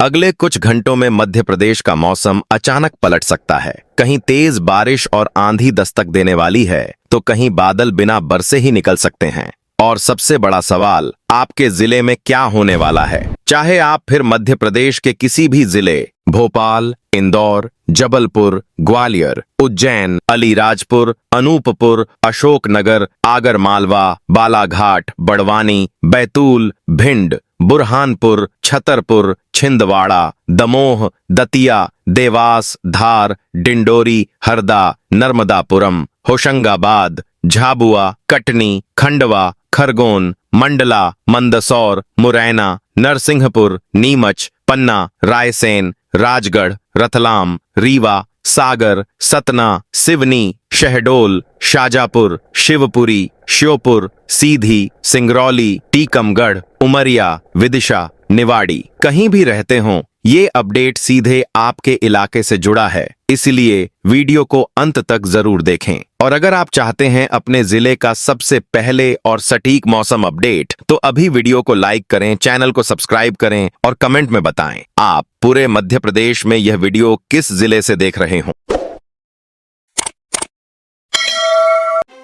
अगले कुछ घंटों में मध्य प्रदेश का मौसम अचानक पलट सकता है। कहीं तेज बारिश और आंधी दस्तक देने वाली है, तो कहीं बादल बिना बरसे ही निकल सकते हैं। और सबसे बड़ा सवाल, आपके जिले में क्या होने वाला है? चाहे आप फिर मध्य प्रदेश के किसी भी जिले, भोपाल, इंदौर, जबलपुर, ग्वालियर, उज्जैन, अलीराजपुर, अनूपपुर, अशोकनगर, आगरमालवा, बालाघाट, बड़वानी, बैतूल, भिंड, बुरहानपुर, छतरपुर, छिंदवाड़ा, दमोह, दतिया, देवास, धार, डिंडोरी, हरदा, नर्मदापुरम, होशंगाबाद, झाबुआ, कटनी, खंडवा, खरगोन, मंडला, मंदसौर, मुरैना, नरसिंहपुर, नीमच, पन्ना, रायसेन, राजगढ़, रतलाम, रीवा, सागर, सतना, सिवनी, शहडोल, शाजापुर, शिवपुरी, श्योपुर, सीधी, सिंगरौली, टीकमगढ़, उमरिया, विदिशा, निवाड़ी, कहीं भी रहते हों, ये अपडेट सीधे आपके इलाके से जुड़ा है, इसलिए वीडियो को अंत तक जरूर देखें। और अगर आप चाहते हैं अपने जिले का सबसे पहले और सटीक मौसम अपडेट, तो अभी वीडियो को लाइक करें, चैनल को सब्सक्राइब करें और कमेंट में बताएं आप पूरे मध्य प्रदेश में यह वीडियो किस जिले से देख रहे हों।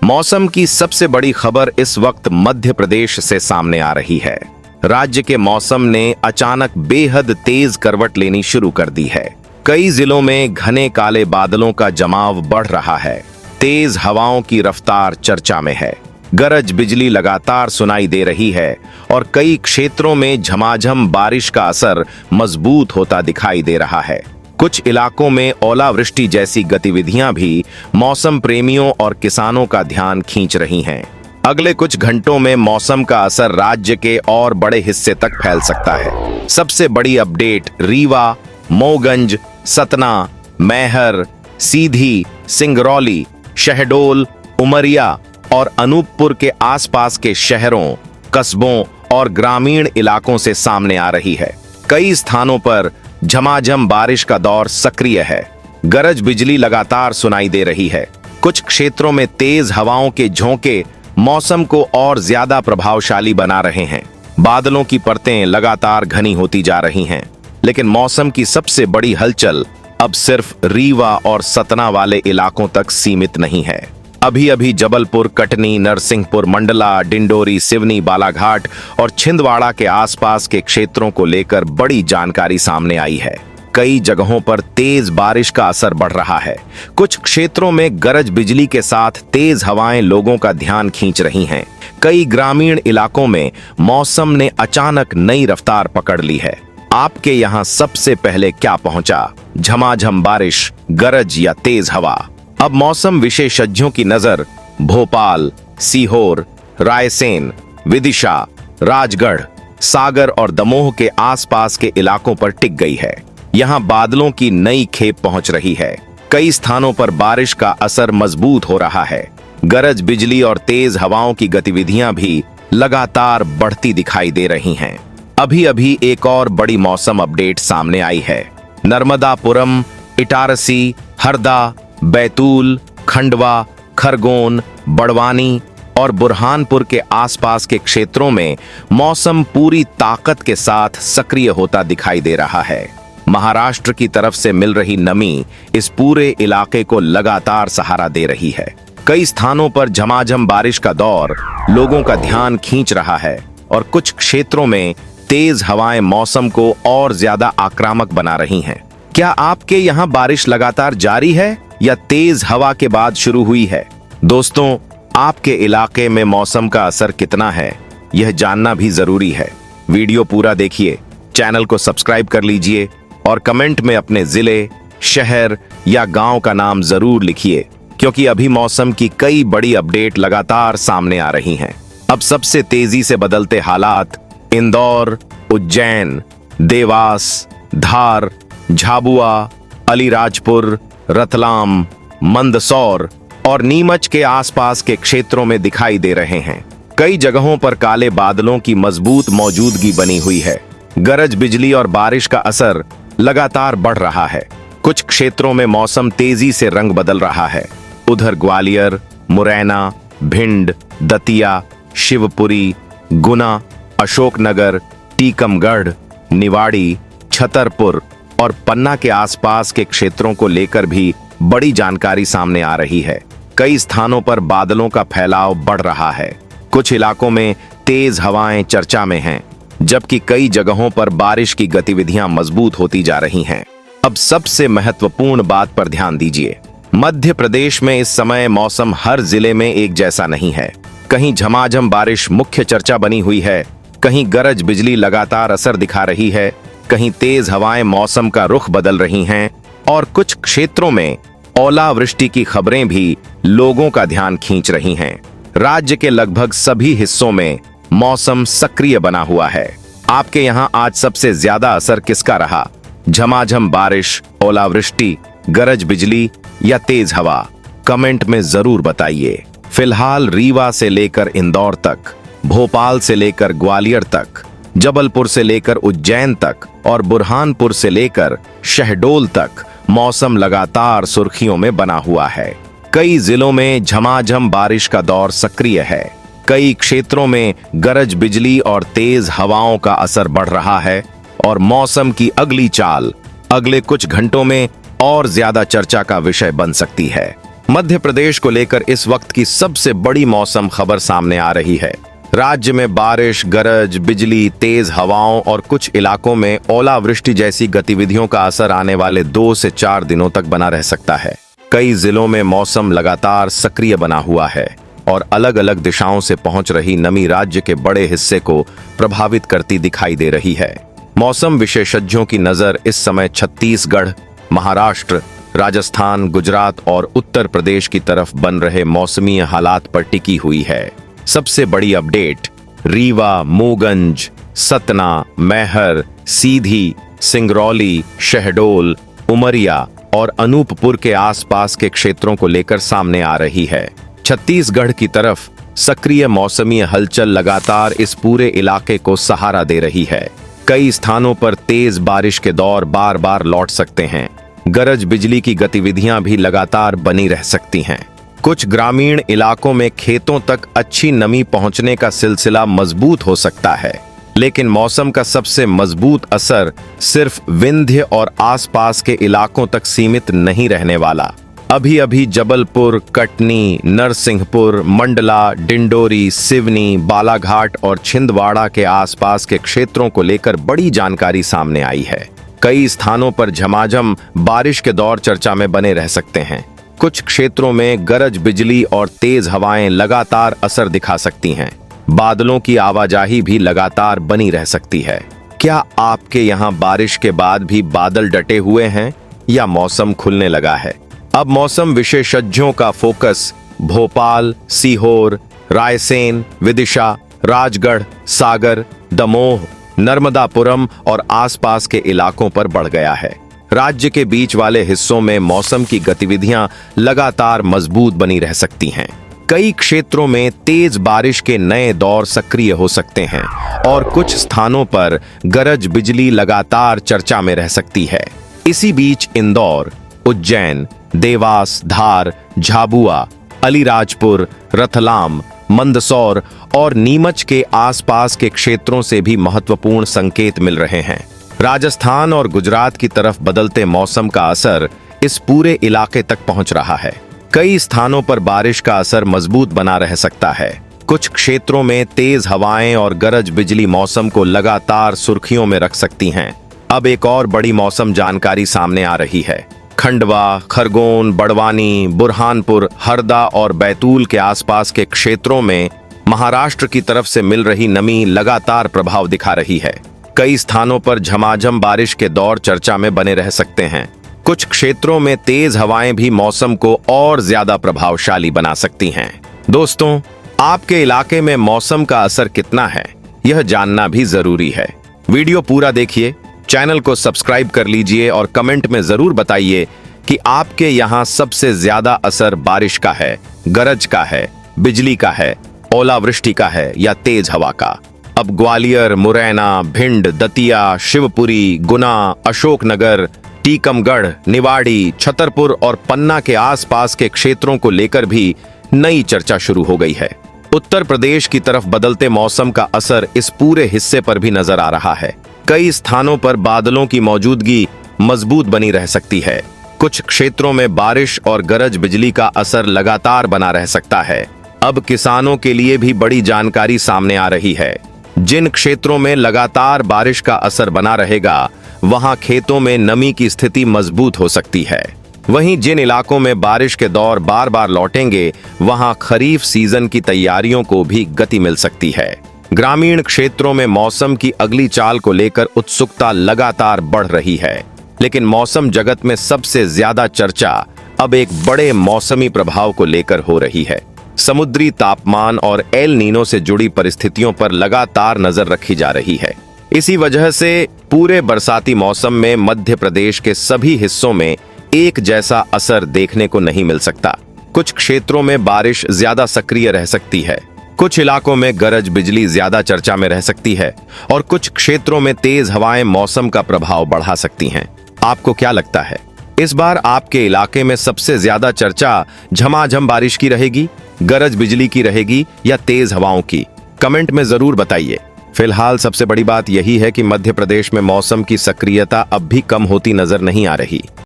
मौसम की सबसे बड़ी खबर इस वक्त मध्य प्रदेश से सामने आ रही है। राज्य के मौसम ने अचानक बेहद तेज करवट लेनी शुरू कर दी है। कई जिलों में घने काले बादलों का जमाव बढ़ रहा है। तेज हवाओं की रफ्तार चर्चा में है। गरज बिजली लगातार सुनाई दे रही है और कई क्षेत्रों में झमाझम बारिश का असर मजबूत होता दिखाई दे रहा है। कुछ इलाकों में ओलावृष्टि जैसी गतिविधियां भी मौसम प्रेमियों और किसानों का ध्यान खींच रही हैं। अगले कुछ घंटों में मौसम का असर राज्य के और बड़े हिस्से तक फैल सकता है। सबसे बड़ी अपडेट, रीवा, मऊगंज, सतना, मैहर, सीधी, सिंगरौली, शहडोल, उमरिया और अनूपपुर के आसपास के शहरों, कस्बों और ग्रामीण इलाकों से सामने आ रही है। कई स्थानों पर झमाझम बारिश का दौर सक्रिय है। गरज बिजली लगातार सुनाई दे रही है। कुछ क्षेत्रों में तेज हवाओं के झोंके मौसम को और ज्यादा प्रभावशाली बना रहे हैं। बादलों की परतें लगातार घनी होती जा रही हैं, लेकिन मौसम की सबसे बड़ी हलचल अब सिर्फ रीवा और सतना वाले इलाकों तक सीमित नहीं है। अभी अभी जबलपुर, कटनी, नरसिंहपुर, मंडला, डिंडोरी, सिवनी, बालाघाट और छिंदवाड़ा के आसपास के क्षेत्रों को लेकर बड़ी जानकारी सामने आई है। कई जगहों पर तेज बारिश का असर बढ़ रहा है। कुछ क्षेत्रों में गरज बिजली के साथ तेज हवाएं लोगों का ध्यान खींच रही हैं। कई ग्रामीण इलाकों में मौसम ने अचानक नई रफ्तार पकड़ ली है। आपके यहाँ सबसे पहले क्या पहुंचा? झमाझम बारिश, गरज या तेज हवा? अब मौसम विशेषज्ञों की नजर भोपाल, सीहोर, रायसेन, विदिशा, राजगढ़, सागर और दमोह के आसपास के इलाकों पर टिक गई है। यहाँ बादलों की नई खेप पहुंच रही है। कई स्थानों पर बारिश का असर मजबूत हो रहा है। गरज बिजली और तेज हवाओं की गतिविधियां भी लगातार बढ़ती दिखाई दे रही हैं। अभी अभी एक और बड़ी मौसम अपडेट सामने आई है। नर्मदापुरम, इटारसी, हरदा, बैतूल, खंडवा, खरगोन, बड़वानी और बुरहानपुर के आसपास के क्षेत्रों में मौसम पूरी ताकत के साथ सक्रिय होता दिखाई दे रहा है। महाराष्ट्र की तरफ से मिल रही नमी इस पूरे इलाके को लगातार सहारा दे रही है। कई स्थानों पर झमाझम बारिश का दौर लोगों का ध्यान खींच रहा है और कुछ क्षेत्रों में तेज हवाएं मौसम को और ज्यादा आक्रामक बना रही हैं। क्या आपके यहाँ बारिश लगातार जारी है या तेज हवा के बाद शुरू हुई है? दोस्तों, आपके इलाके में मौसम का असर कितना है, यह जानना भी जरूरी है। वीडियो पूरा देखिए, चैनल को सब्सक्राइब कर लीजिए और कमेंट में अपने जिले, शहर या गांव का नाम जरूर लिखिए, क्योंकि अभी मौसम की कई बड़ी अपडेट लगातार सामने आ रही हैं। अब सबसे तेजी से बदलते हालात इंदौर, उज्जैन, देवास, धार, झाबुआ, अलीराजपुर, रतलाम, मंदसौर और नीमच के आसपास के क्षेत्रों में दिखाई दे रहे हैं। कई जगहों पर काले बादलों की मजबूत मौजूदगी बनी हुई है। गरज बिजली और बारिश का असर लगातार बढ़ रहा है। कुछ क्षेत्रों में मौसम तेजी से रंग बदल रहा है। उधर ग्वालियर, मुरैना, भिंड, दतिया, शिवपुरी, गुना, अशोकनगर, टीकमगढ़, निवाड़ी, छतरपुर और पन्ना के आसपास के क्षेत्रों को लेकर भी बड़ी जानकारी सामने आ रही है। कई स्थानों पर बादलों का फैलाव बढ़ रहा है। कुछ इलाकों में तेज हवाएं चर्चा में हैं, जबकि कई जगहों पर बारिश की गतिविधियां मजबूत होती जा रही हैं। अब सबसे महत्वपूर्ण बात पर ध्यान दीजिए। मध्य प्रदेश में इस समय मौसम हर जिले में एक जैसा नहीं है। कहीं झमाझम बारिश मुख्य चर्चा बनी हुई है, कहीं गरज बिजली लगातार असर दिखा रही है, कहीं तेज हवाएं मौसम का रुख बदल रही हैं और कुछ क्षेत्रों में ओलावृष्टि की खबरें भी लोगों का ध्यान खींच रही हैं। राज्य के लगभग सभी हिस्सों में मौसम सक्रिय बना हुआ है। आपके यहां आज सबसे ज्यादा असर किसका रहा? झमाझम बारिश, ओलावृष्टि, गरज बिजली या तेज हवा? कमेंट में जरूर बताइए। फिलहाल रीवा से लेकर इंदौर तक, भोपाल से लेकर ग्वालियर तक, जबलपुर से लेकर उज्जैन तक और बुरहानपुर से लेकर शहडोल तक मौसम लगातार सुर्खियों में बना हुआ है। कई जिलों में झमाझम बारिश का दौर सक्रिय है। कई क्षेत्रों में गरज बिजली और तेज हवाओं का असर बढ़ रहा है और मौसम की अगली चाल अगले कुछ घंटों में और ज्यादा चर्चा का विषय बन सकती है। मध्य प्रदेश को लेकर इस वक्त की सबसे बड़ी मौसम खबर सामने आ रही है। राज्य में बारिश, गरज बिजली, तेज हवाओं और कुछ इलाकों में ओलावृष्टि जैसी गतिविधियों का असर आने वाले 2 से 4 दिनों तक बना रह सकता है। कई जिलों में मौसम लगातार सक्रिय बना हुआ है और अलग अलग दिशाओं से पहुंच रही नमी राज्य के बड़े हिस्से को प्रभावित करती दिखाई दे रही है। मौसम विशेषज्ञों की नजर इस समय छत्तीसगढ़, महाराष्ट्र, राजस्थान, गुजरात और उत्तर प्रदेश की तरफ बन रहे मौसमी हालात पर टिकी हुई है। सबसे बड़ी अपडेट रीवा, मोगंज, सतना, मैहर, सीधी, सिंगरौली, शहडोल, उमरिया और अनूपपुर के आसपास के क्षेत्रों को लेकर सामने आ रही है। छत्तीसगढ़ की तरफ सक्रिय मौसमी हलचल लगातार इस पूरे इलाके को सहारा दे रही है। कई स्थानों पर तेज बारिश के दौर बार बार लौट सकते हैं। गरज बिजली की गतिविधियां भी लगातार बनी रह सकती हैं। कुछ ग्रामीण इलाकों में खेतों तक अच्छी नमी पहुंचने का सिलसिला मजबूत हो सकता है, लेकिन मौसम का सबसे मजबूत असर सिर्फ विंध्य और आसपास के इलाकों तक सीमित नहीं रहने वाला। अभी अभी जबलपुर, कटनी, नरसिंहपुर, मंडला, डिंडोरी, सिवनी, बालाघाट और छिंदवाड़ा के आसपास के क्षेत्रों को लेकर बड़ी जानकारी सामने आई है। कई स्थानों पर झमाझम बारिश के दौर चर्चा में बने रह सकते हैं। कुछ क्षेत्रों में गरज बिजली और तेज हवाएं लगातार असर दिखा सकती हैं। बादलों की आवाजाही भी लगातार बनी रह सकती है। क्या आपके यहाँ बारिश के बाद भी बादल डटे हुए हैं या मौसम खुलने लगा है? अब मौसम विशेषज्ञों का फोकस भोपाल, सीहोर, रायसेन, विदिशा, राजगढ़, सागर, दमोह, नर्मदापुरम और आसपास के इलाकों पर बढ़ गया है। राज्य के बीच वाले हिस्सों में मौसम की गतिविधियां लगातार मजबूत बनी रह सकती हैं। कई क्षेत्रों में तेज बारिश के नए दौर सक्रिय हो सकते हैं और कुछ स्थानों पर गरज बिजली लगातार चर्चा में रह सकती है। इसी बीच इंदौर, उज्जैन, देवास, धार, झाबुआ, अलीराजपुर, रतलाम, मंदसौर और नीमच के आसपास के क्षेत्रों से भी महत्वपूर्ण संकेत मिल रहे हैं। राजस्थान और गुजरात की तरफ बदलते मौसम का असर इस पूरे इलाके तक पहुंच रहा है। कई स्थानों पर बारिश का असर मजबूत बना रह सकता है। कुछ क्षेत्रों में तेज हवाएं और गरज बिजली मौसम को लगातार सुर्खियों में रख सकती हैं। अब एक और बड़ी मौसम जानकारी सामने आ रही है। खंडवा, खरगोन, बड़वानी, बुरहानपुर, हरदा और बैतूल के आसपास के क्षेत्रों में महाराष्ट्र की तरफ से मिल रही नमी लगातार प्रभाव दिखा रही है। कई स्थानों पर झमाझम बारिश के दौर चर्चा में बने रह सकते हैं। कुछ क्षेत्रों में तेज हवाएं भी मौसम को और ज्यादा प्रभावशाली बना सकती हैं। दोस्तों, आपके इलाके में मौसम का असर कितना है, यह जानना भी जरूरी है। वीडियो पूरा देखिए, चैनल को सब्सक्राइब कर लीजिए और कमेंट में जरूर बताइए कि आपके यहाँ सबसे ज्यादा असर बारिश का है, गरज का है, बिजली का है, ओलावृष्टि का है या तेज हवा का। अब ग्वालियर, मुरैना, भिंड, दतिया, शिवपुरी, गुना, अशोकनगर, टीकमगढ़, निवाड़ी, छतरपुर और पन्ना के आसपास के क्षेत्रों को लेकर भी नई चर्चा शुरू हो गई है। उत्तर प्रदेश की तरफ बदलते मौसम का असर इस पूरे हिस्से पर भी नजर आ रहा है। कई स्थानों पर बादलों की मौजूदगी मजबूत बनी रह सकती है। कुछ क्षेत्रों में बारिश और गरज बिजली का असर लगातार बना रह सकता है। अब किसानों के लिए भी बड़ी जानकारी सामने आ रही है। जिन क्षेत्रों में लगातार बारिश का असर बना रहेगा, वहां खेतों में नमी की स्थिति मजबूत हो सकती है। वहीं जिन इलाकों में बारिश के दौर बार बार लौटेंगे, वहां खरीफ सीजन की तैयारियों को भी गति मिल सकती है। ग्रामीण क्षेत्रों में मौसम की अगली चाल को लेकर उत्सुकता लगातार बढ़ रही है, लेकिन मौसम जगत में सबसे ज्यादा चर्चा अब एक बड़े मौसमी प्रभाव को लेकर हो रही है। समुद्री तापमान और एल नीनो से जुड़ी परिस्थितियों पर लगातार नजर रखी जा रही है। इसी वजह से पूरे बरसाती मौसम में मध्य प्रदेश के सभी हिस्सों में एक जैसा असर देखने को नहीं मिल सकता। कुछ क्षेत्रों में बारिश ज्यादा सक्रिय रह सकती है, कुछ इलाकों में गरज बिजली ज्यादा चर्चा में रह सकती है और कुछ क्षेत्रों में तेज हवाएं मौसम का प्रभाव बढ़ा सकती हैं। आपको क्या लगता है, इस बार आपके इलाके में सबसे ज्यादा चर्चा झमाझम बारिश की रहेगी, गरज बिजली की रहेगी या तेज हवाओं की? कमेंट में जरूर बताइए। फिलहाल सबसे बड़ी बात यही है कि मध्य प्रदेश में मौसम की सक्रियता अब भी कम होती नजर नहीं आ रही।